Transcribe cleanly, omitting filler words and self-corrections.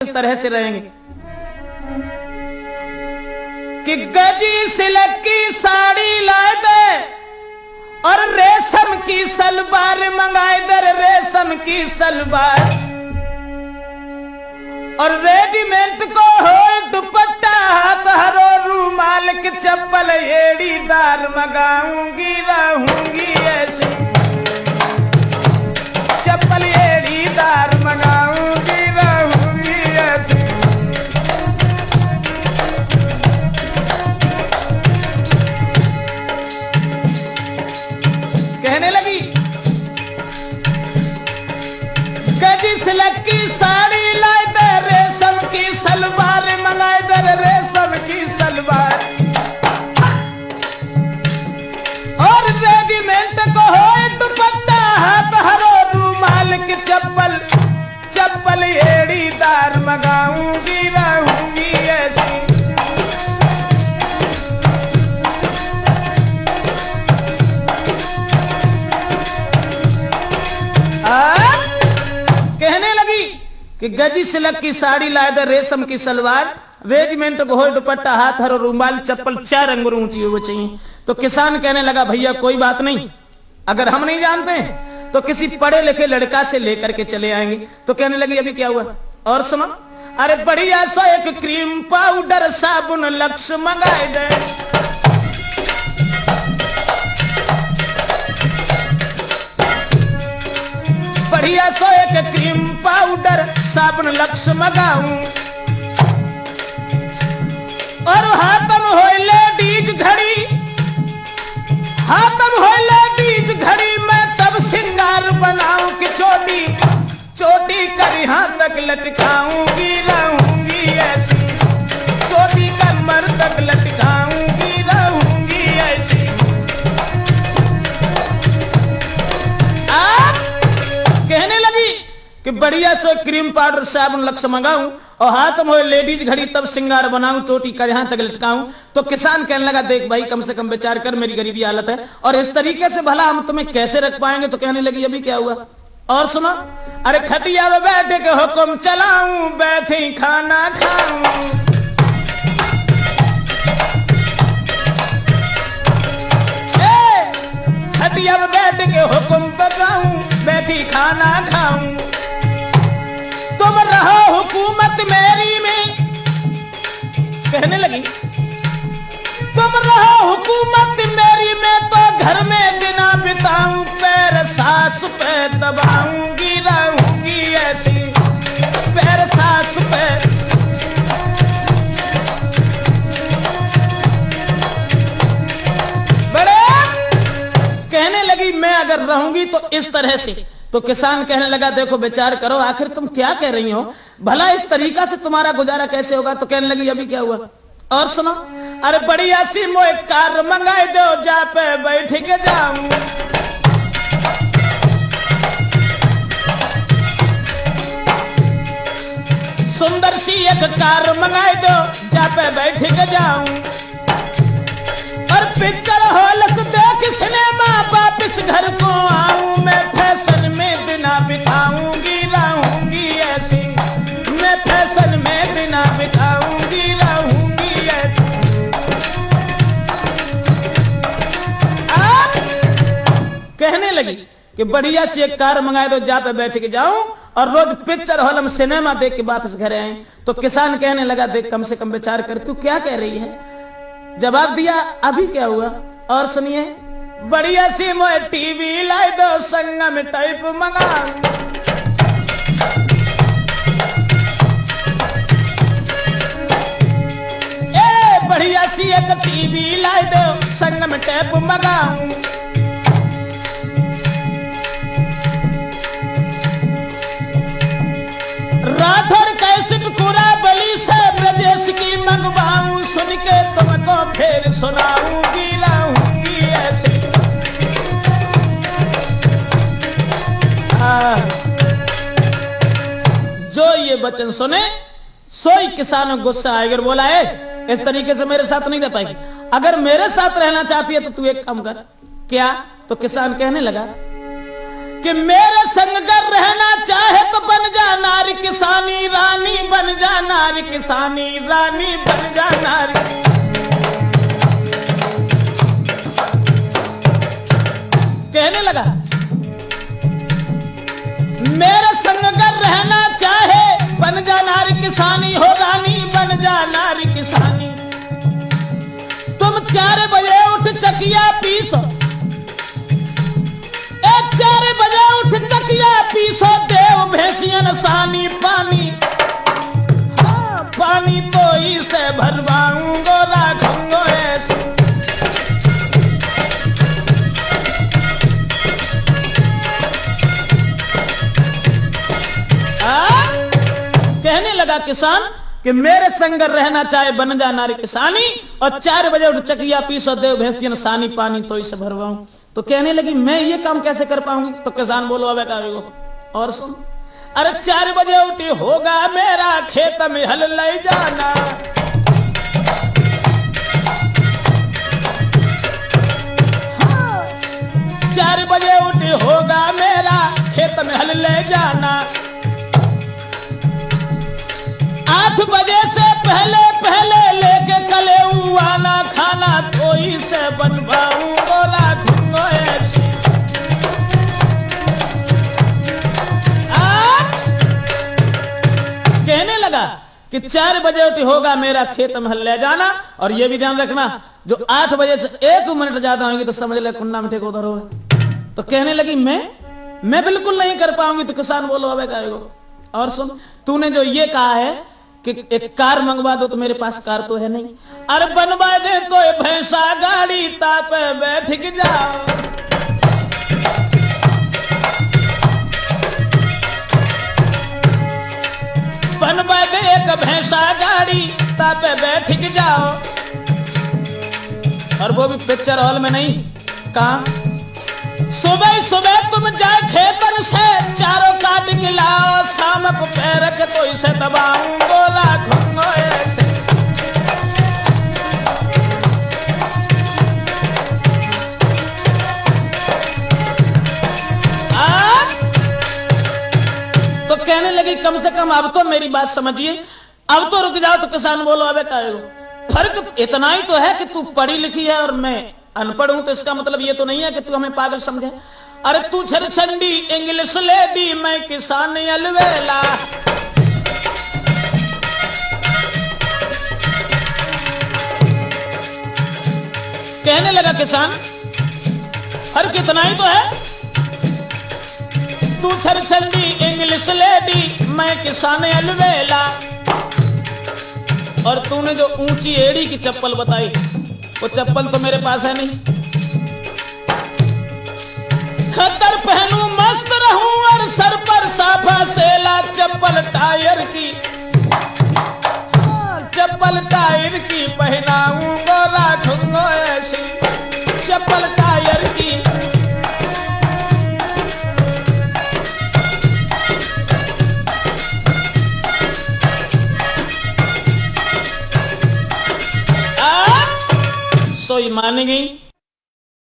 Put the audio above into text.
इस तरह से रहेंगे कि गजी सिल्क की साड़ी लाए दे और रेशम की सलवार मंगाए दे, रेशम की सलवार और रेडीमेड को हो दुपट्टा हाथ हरो रूमाल की चप्पल एड़ीदार मंगाऊंगी, रहूंगी ऐसी चप्पल एड़ीदार मंगाऊंगी, रहूंगी ऐसी। कहने लगी गजी सिल्क की साड़ी लाए दे, रेशम की सलवार मंगाए दे, रेशम की सलवार और रेडीमेड को हो दुपट्टा हाथ हरो रूमाल की चप्पल, चप्पल एड़ीदार मंगाऊंगी, रहूंगी ऐसी। कहने लगी कि गजी सिल्क की साड़ी लाए दे, रेशम की सलवार, रेजिमेंट को हो दुपट्टा हाथ हरो रूमाल चप्पल 4 अंगुर ऊंची हो चाहिए। तो किसान कहने लगा भैया कोई बात नहीं, अगर हम नहीं जानते तो किसी पढ़े लिखे लड़का से लेकर के चले आएंगे। तो कहने लगी अभी क्या हुआ और सुनो, अरे बढ़िया सो एक क्रीम पाउडर साबुन लक्ष्य मंगाए दे, बढ़िया सो एक क्रीम पाउडर साबुन लक्ष्य मंगाऊं और हाथम हो लेडीज घड़ी, हाथम हो लेडीज घड़ी मैं तब सिंगार बनाऊं कि चोटी चोटी कर यहां तक लटकाऊंगी, रहूंगी ऐसी चोटी कमर तक लटकाऊंगी, रहूंगी ऐसी। कहने लगी कि बढ़िया सो क्रीम पाउडर साबुन लक्ष्य मंगाऊं और हाथ में लेडीज घड़ी तब सिंगार बनाऊं, चोटी कर यहां तक लटकाऊं। तो किसान कहने लगा देख भाई कम से कम विचार कर, मेरी गरीबी हालत है और इस तरीके से भला हम तुम्हें कैसे रख पाएंगे। तो कहने लगी अभी क्या हुआ और सुनो, अरे खटिया में बैठे के हुक्म चलाऊं, बैठी खाना खाऊं, खटिया में बैठ के हुक्म बजाऊं, बैठी खाना खाऊं। तुम रहो हुकूमत मेरी में, कहने लगी तुम रहो हुकूमत मेरी में तो घर में दिना बिताऊं, पैर सास पे दबाऊंगी, रहूंगी ऐसी पैर सास पे। बड़े कहने लगी मैं अगर रहूंगी तो इस तरह से। तो किसान कहने लगा देखो विचार करो, आखिर तुम क्या कह रही हो, भला इस तरीका से तुम्हारा गुजारा कैसे होगा। तो कहने लगी अभी क्या हुआ और सुनो, अरे बढ़िया सी मोए कार मंगाए दो, जा पे बैठ के जाऊं, सुंदर सी एक कार मंगाए दो, जा पे बैठ के जाऊं और पिक्चर हॉल से देख सिनेमा वापिस घर को आऊं, मैं फैशन में दिना बिताऊंगी, रहूंगी ऐसी मैं फैशन में दिना बिताऊंगी, रहूंगी ऐसी। आप कहने लगी कि बढ़िया सी एक कार मंगाए दो, जा पे बैठ के जाऊं और रोज पिक्चर हॉल में सिनेमा देख के वापस घर आए। तो किसान कहने लगा देख कम से कम विचार कर, तू क्या कह रही है। जवाब दिया अभी क्या हुआ और सुनिए, बढ़िया सी मोए टीवी लाई दो, संगम टाइप मंगाऊं, ए बढ़िया सी एक टीवी लाई दो, संगम टाइप मंगाऊं। राठौर कैसेट पूरा बली से ब्रजेश की मंगवाऊं, सुन के तुमको फिर सुनाऊंगी, रहूंगी ऐसे। जो ये वचन सुने सोई किसानों गुस्सा आएगा, बोला है इस तरीके से मेरे साथ नहीं रह पाएगी, अगर मेरे साथ रहना चाहती है तो तू एक काम कर। क्या? तो किसान कहने लगा कि मेरे संग कर रहना चाहे तो बन जा नारी किसानी रानी बन नारी किसानी, रानी बन जा नारी। कहने लगा मेरे संग कर रहना चाहे, बन जा नारी किसानी, हो रानी बन जा नारी किसानी। तुम 4 बजे उठ चकिया पीसो, 4 बजे उठ चकिया पीसो, देव भैंसियन सानी पानी। हाँ, पानी तो इसे भरवाऊंगो, राखूंगो ऐसे। कहने लगा किसान कि मेरे संग रहना चाहे, बन जा नारी किसानी, और 4 बजे उठ चकिया पीसो, देव भैंसियन सानी पानी तो इसे भरवाऊं। तो कहने लगी मैं ये काम कैसे कर पाऊंगी? तो किसान बोलो अबे कावेगो और सुन, अरे 4 बजे उठी होगा मेरा खेत में हल ले जाना। 4 बजे उठी होगा मेरा खेत में हल ले जाना। 8 बजे से पहले पहले लेके कले आना, खाना कोई से बनवाऊंगो, राखूंगो ऐसे। कहने लगा कि 4 बजे उठी होगा मेरा खेत में हल ले जाना, और ये भी ध्यान रखना जो 8 बजे से 1 मिनट ज्यादा होंगी तो समझ ले कुंडा में उधर हो। तो कहने लगी मैं बिल्कुल नहीं कर पाऊंगी। तो किसान बोलो अबे कावेगो और सुन, तूने जो ये कहा है कि एक कार मंगवा दो, तो मेरे पास कार तो है नहीं। अरे बनवा दे कोई भैंसा गाड़ी, तापे बैठ के जाओ। बनवा दे एक भैंसा गाड़ी, तापे बैठ के जाओ। और वो भी पिक्चर हॉल में नहीं, कहां? सुबह सुबह तुम जाए खेतन से, चारों काट के लाओ, शाम को पैर के तो इसे दबाऊंगो, राखूंगो ऐसे। तो कहने लगी कम से कम अब तो मेरी बात समझिए, अब तो रुक जाओ। तो किसान बोलो अबे कावेगो, फर्क इतना ही तो है कि तू पढ़ी लिखी है और मैं अनपढ़ हूं, तो इसका मतलब ये तो नहीं है कि तू हमें पागल समझे। अरे तू छरछंडी इंग्लिश लेडी, मैं किसान अलवेला। कहने लगा किसान फर्क इतना ही तो है, तू छरछंडी इंग्लिश लेडी, मैं किसान अलवेला। और तूने जो ऊंची एड़ी की चप्पल बताई, वो चप्पल तो मेरे पास है नहीं। खद्दर पहनूं मस्त रहूं और सर पर साफा सेला, चप्पल टायर की, चप्पल टायर की पहनाऊंगा, राखूंगा ऐसी चप्पल टायर की। सोई मान गई।